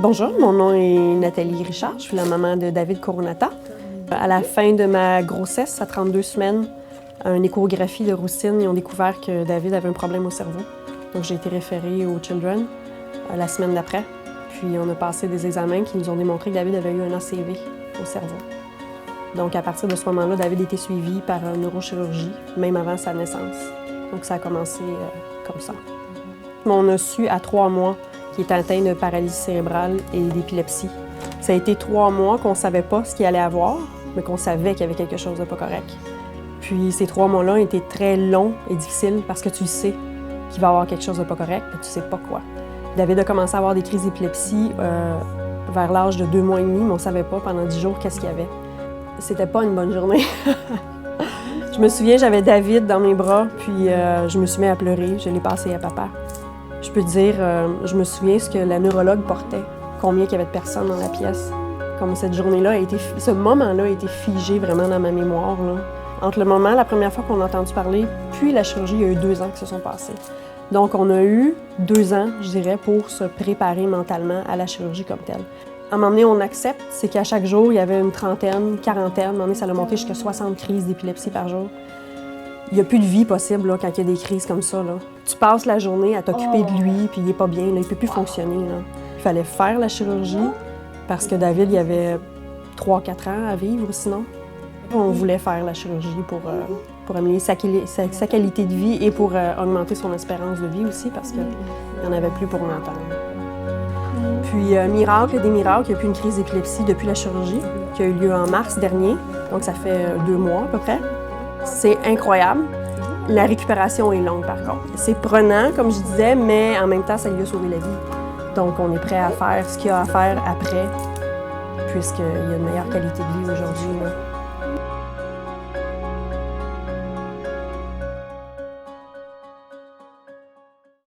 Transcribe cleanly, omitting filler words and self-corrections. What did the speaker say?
Bonjour, mon nom est Nathalie Richard, je suis la maman de David Coronata. À la fin de ma grossesse, à 32 semaines, une échographie de routine, ils ont découvert que David avait un problème au cerveau. Donc j'ai été référée au Children la semaine d'après. Puis on a passé des examens qui nous ont démontré que David avait eu un ACV au cerveau. Donc à partir de ce moment-là, David a été suivi par une neurochirurgie, même avant sa naissance. Donc ça a commencé comme ça. On a su à 3 mois qu'il était atteint de paralysie cérébrale et d'épilepsie. Ça a été 3 mois qu'on ne savait pas ce qu'il allait avoir, mais qu'on savait qu'il y avait quelque chose de pas correct. Puis ces 3 mois-là ont été très longs et difficiles parce que tu sais qu'il va y avoir quelque chose de pas correct, mais tu sais pas quoi. David a commencé à avoir des crises d'épilepsie vers l'âge de 2 mois et demi, mais on ne savait pas pendant 10 jours qu'est-ce qu'il y avait. C'était pas une bonne journée. Je me souviens, j'avais David dans mes bras, puis je me suis mis à pleurer. Je l'ai passé à papa. Je peux te dire, je me souviens ce que la neurologue portait, combien il y avait de personnes dans la pièce. Comme cette journée-là, ce moment-là a été figé vraiment dans ma mémoire, là. Entre le moment, la première fois qu'on a entendu parler, puis la chirurgie, il y a eu 2 ans qui se sont passés. Donc, on a eu 2 ans, je dirais, pour se préparer mentalement à la chirurgie comme telle. À un moment donné, on accepte, c'est qu'à chaque jour, il y avait une trentaine, quarantaine, à un moment donné, ça a monté jusqu'à 60 crises d'épilepsie par jour. Il n'y a plus de vie possible là, quand il y a des crises comme ça. Là. Tu passes la journée à t'occuper de lui, puis il n'est pas bien, là, il ne peut plus fonctionner. Là. Il fallait faire la chirurgie parce que David, il avait 3-4 ans à vivre sinon. On voulait faire la chirurgie pour améliorer sa qualité de vie et pour augmenter son espérance de vie aussi parce qu'il n'y en avait plus pour longtemps. Puis, miracle des miracles, il n'y a plus une crise d'épilepsie depuis la chirurgie qui a eu lieu en mars dernier, donc ça fait 2 mois à peu près. C'est incroyable. La récupération est longue, par contre. C'est prenant, comme je disais, mais en même temps, ça lui a sauvé la vie. Donc, on est prêt à faire ce qu'il y a à faire après, puisqu'il y a une meilleure qualité de vie aujourd'hui.